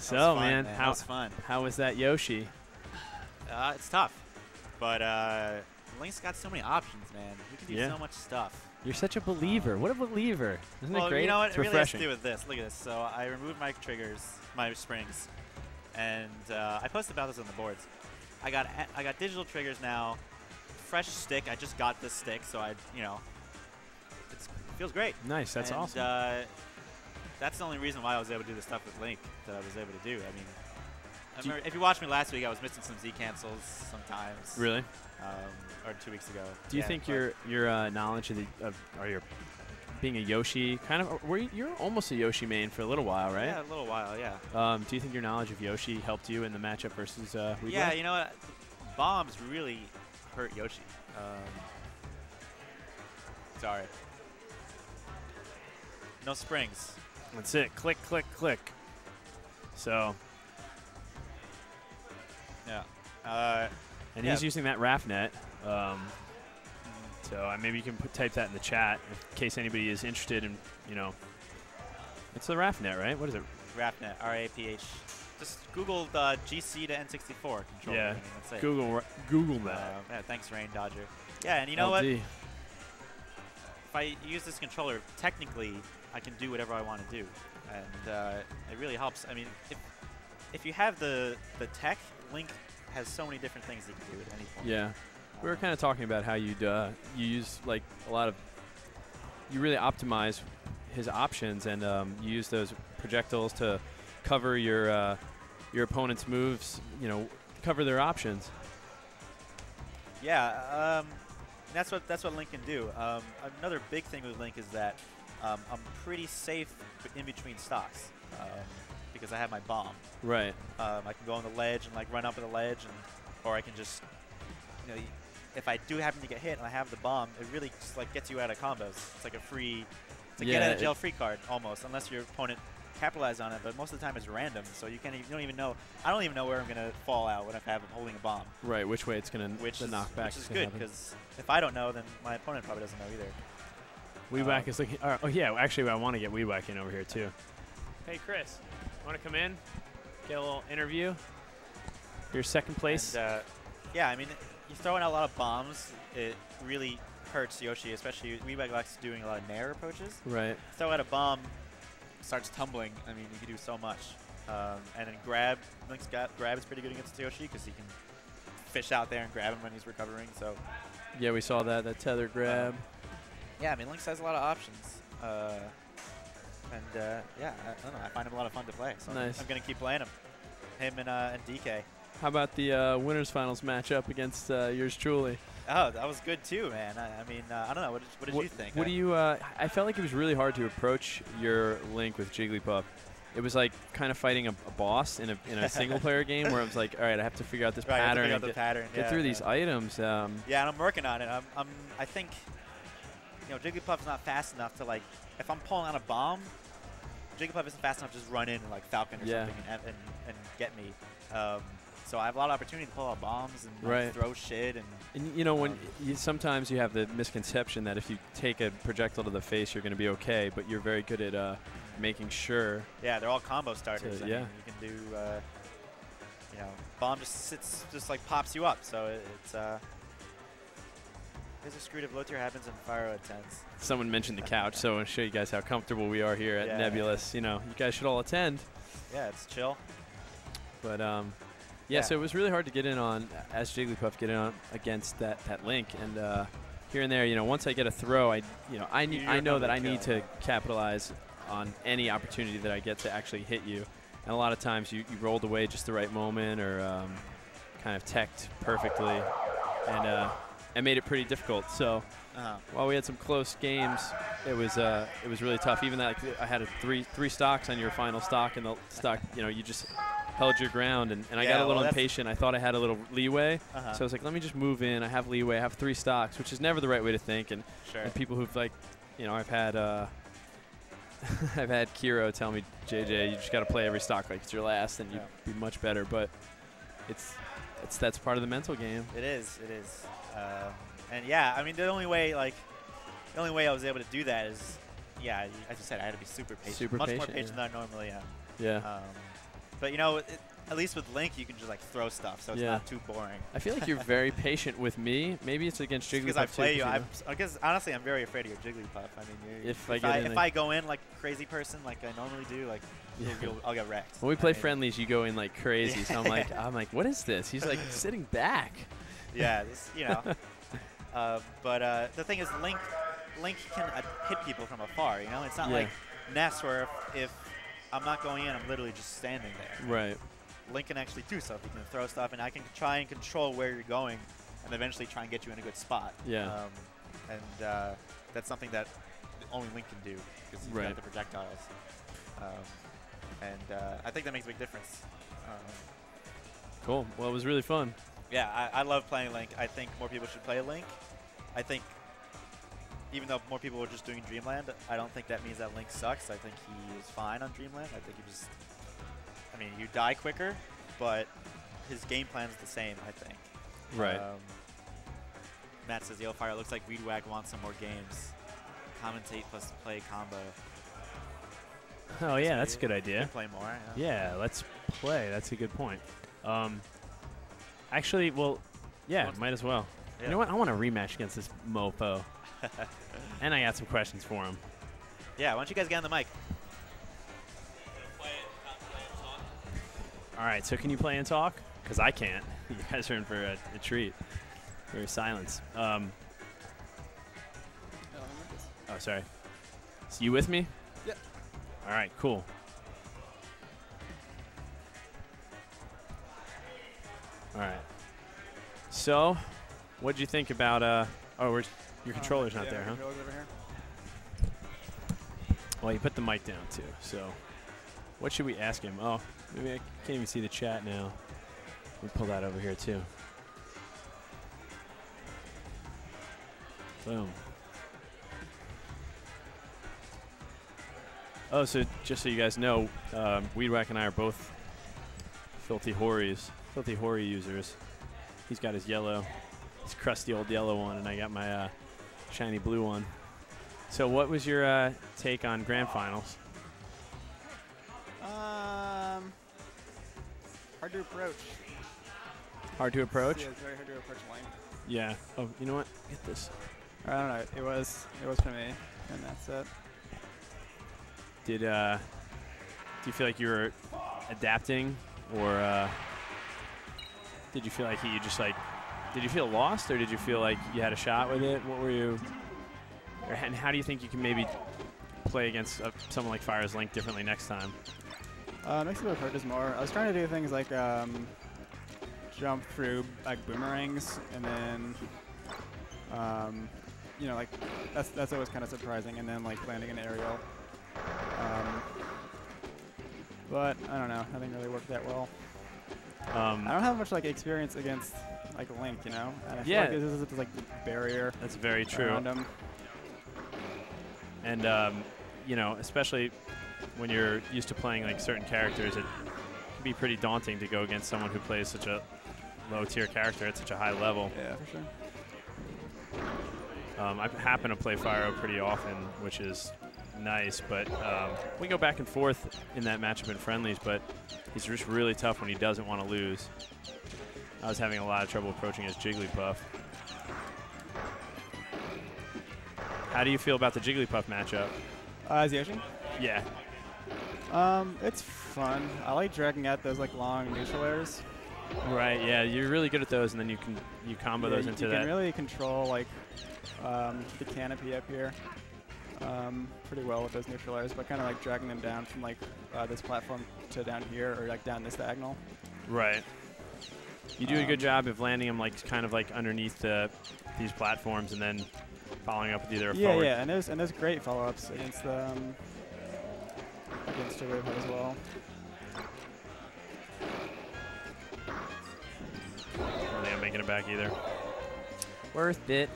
So, man, that was fun. How was that Yoshi? It's tough, but Link's got so many options, man. He can do so much stuff. You're such a believer. What a believer. Isn't it great? You know what? It's it really has to refreshing. do with this. Look at this. So I removed my triggers, my springs, and I posted about this on the boards. I got digital triggers now. Fresh stick. I just got this stick, so it feels great. Nice. That's awesome. That's the only reason why I was able to do the stuff with Link that I was able to do. I mean, if you watched me last week, I was missing some Z cancels sometimes. Really? Or 2 weeks ago. Do you think your knowledge of your being a Yoshi you're almost a Yoshi main for a little while, right? Yeah, a little while. Yeah. Do you think your knowledge of Yoshi helped you in the matchup versus Weedwack? Yeah, you know what? Bombs really hurt Yoshi. Sorry. No springs. That's it. Click, click, click. So. Yeah. And he's using that RAF net. So maybe you can type that in the chat in case anybody is interested in, it's the RAF net, right? What is it? RAF net, R-A-P-H. Just Google the GC to N64 controller. Yeah, that's it. Google that. Yeah, thanks, Rain Dodger. Yeah, and you know what? If I use this controller, technically, I can do whatever I want to do. And it really helps. I mean, if you have the tech, Link has so many different things that you can do at any point. Yeah. We were kind of talking about how you use like you really optimize his options, and you use those projectiles to cover your opponent's moves, cover their options. Yeah, that's what Link can do. Another big thing with Link is that I'm pretty safe in between stocks because I have my bomb. Right. I can go on the ledge and like run up to the ledge, or I can just, if I do happen to get hit and I have the bomb, it really just like gets you out of combos. It's like get out of jail free card almost, unless your opponent capitalizes on it. But most of the time it's random, so you don't even know. I don't even know where I'm gonna fall out when I'm holding a bomb. Right. Which way it's gonna knockback. Which is good because if I don't know, then my opponent probably doesn't know either. Weedwack is looking. Oh yeah, actually I want to get Weedwack in over here too. Hey Chris, want to come in? Get a little interview. Your second place. And, yeah, I mean, you're throwing out a lot of bombs. It really hurts Yoshi, especially Weedwack likes doing a lot of nair approaches. Right. Throw out a bomb, starts tumbling. I mean, you can do so much. And then grab. Link's grab is pretty good against Yoshi because he can fish out there and grab him when he's recovering. So. Yeah, we saw that tether grab. Yeah, I mean, Lynx has a lot of options. Yeah, I don't know. I find him a lot of fun to play. So nice. I'm going to keep playing him. Him and DK. How about the winners finals matchup against yours truly? Oh, that was good too, man. I mean, I don't know. What did you think? What do you? I felt like it was really hard to approach your Link with Jigglypuff. It was like kind of fighting a boss in a single player game where I was like, all right, I have to figure out this pattern and get through these items. Yeah, and I'm working on it. I think Jigglypuff's not fast enough to like. If I'm pulling out a bomb, Jigglypuff isn't fast enough to just run in and like Falcon or something and get me. So I have a lot of opportunity to pull out bombs and like, throw shit. And when sometimes you have the misconception that if you take a projectile to the face, you're going to be okay, but you're very good at making sure. Yeah, they're all combo starters. Yeah. You can do, bomb just like pops you up. So it's. There's a screwed up low tier happens in Firo attends. Someone mentioned the couch, so I want to show you guys how comfortable we are here at Nebulous. You guys should all attend. Yeah, it's chill. But yeah, so it was really hard to get in on as Jigglypuff get in on against that Link, and here and there, once I get a throw, I know that I need to capitalize on any opportunity that I get to actually hit you, and a lot of times you rolled away just the right moment or kind of teched perfectly, and made it pretty difficult. So while we had some close games, it was really tough. Even that I had three stocks on your final stock, and the stock, you just held your ground, and I got a little impatient. I thought I had a little leeway, so I was like, let me just move in. I have leeway. I have 3 stocks, which is never the right way to think. And, and people who've like, I've had I've had Kiro tell me, JJ, you just got to play every stock like it's your last, and you'd be much better. But that's part of the mental game. It is. And yeah, I mean, the only way I was able to do that is, as you said, I had to be super patient. Super much patient, more patient than I normally am. Yeah. But you know, at least with Link, you can just like throw stuff, so it's not too boring. I feel like you're very patient with me. Maybe it's against Jigglypuff because I play too, you. I guess honestly, I'm very afraid of your Jigglypuff. I mean, if I go in like crazy person, like I normally do, like I'll get wrecked. When we play friendlies, you go in like crazy. So I'm like, what is this? He's like sitting back. Yeah, this, you know. But the thing is, Link can hit people from afar. You know, it's not like Ness where if I'm not going in, I'm literally just standing there. Right. Link can actually do stuff. He can throw stuff, and I can try and control where you're going, and eventually try and get you in a good spot. Yeah. And that's something that only Link can do because he's got the projectiles. I think that makes a big difference. Cool. Well, it was really fun. Yeah, I love playing Link. I think more people should play Link. I think even though more people were just doing Dreamland, I don't think that means that Link sucks. I think he is fine on Dreamland. I think I mean, you die quicker, but his game plan is the same, I think. Right. Matt says, yo, Fire, looks like Weedwack wants some more games. Commentate plus play combo. Oh, yeah, that's a good idea. Play more. Yeah, let's play. That's a good point. Actually, well, yeah, might as well. Yeah. You know what? I want a rematch against this mofo. And I got some questions for him. Yeah, why don't you guys get on the mic? All right, so can you play and talk? Because I can't. You guys are in for a treat. Very silence. Oh, sorry. So you with me? Yeah. All right, cool. All right. So, what'd you think about, your controller's not there, huh? Controller's over here. Well, you put the mic down, too. So, what should we ask him? Oh, maybe I can't even see the chat now. We'll pull that over here, too. Boom. Oh, so just so you guys know, Weedwack and I are both filthy Hori users. He's got his crusty old yellow one, and I got my shiny blue one. So what was your take on Grand Finals? Hard to approach. Hard to approach? Yeah, it's very hard to approach Link. Yeah. Oh, you know what? Get this. I don't know. It was for me, and that's it. Do you feel like you were adapting, or did you feel like did you feel lost, or did you feel like you had a shot with it? What were you, and how do you think you can maybe play against someone like Fire's Link differently next time? Next time approaches more. I was trying to do things like jump through like boomerangs, and then you know, like that's always kind of surprising, and then like landing an aerial. But I don't know. Nothing really worked that well. I don't have much like experience against like Link, you know. And I feel like this is like the barrier. That's very true. Around him. And you know, especially when you're used to playing like certain characters, it can be pretty daunting to go against someone who plays such a low-tier character at such a high level. Yeah, for sure. I happen to play Firo pretty often, which is nice, but we go back and forth in that matchup in friendlies, but he's just really tough when he doesn't want to lose. I was having a lot of trouble approaching his Jigglypuff. How do you feel about the Jigglypuff matchup? As Yoshi? Yeah. It's fun. I like dragging out those like long neutral airs. Right, yeah, you're really good at those, and then you combo those into that. You can really control like the canopy up here pretty well with those neutral airs, but kind of like dragging them down from like this platform to down here, or like down this diagonal. Right. You do a good job of landing them like kind of like underneath these platforms, and then following up with either a forward. Yeah, and there's great follow-ups against the against Jigglypuff as well. I don't think I'm making it back either. Worth it.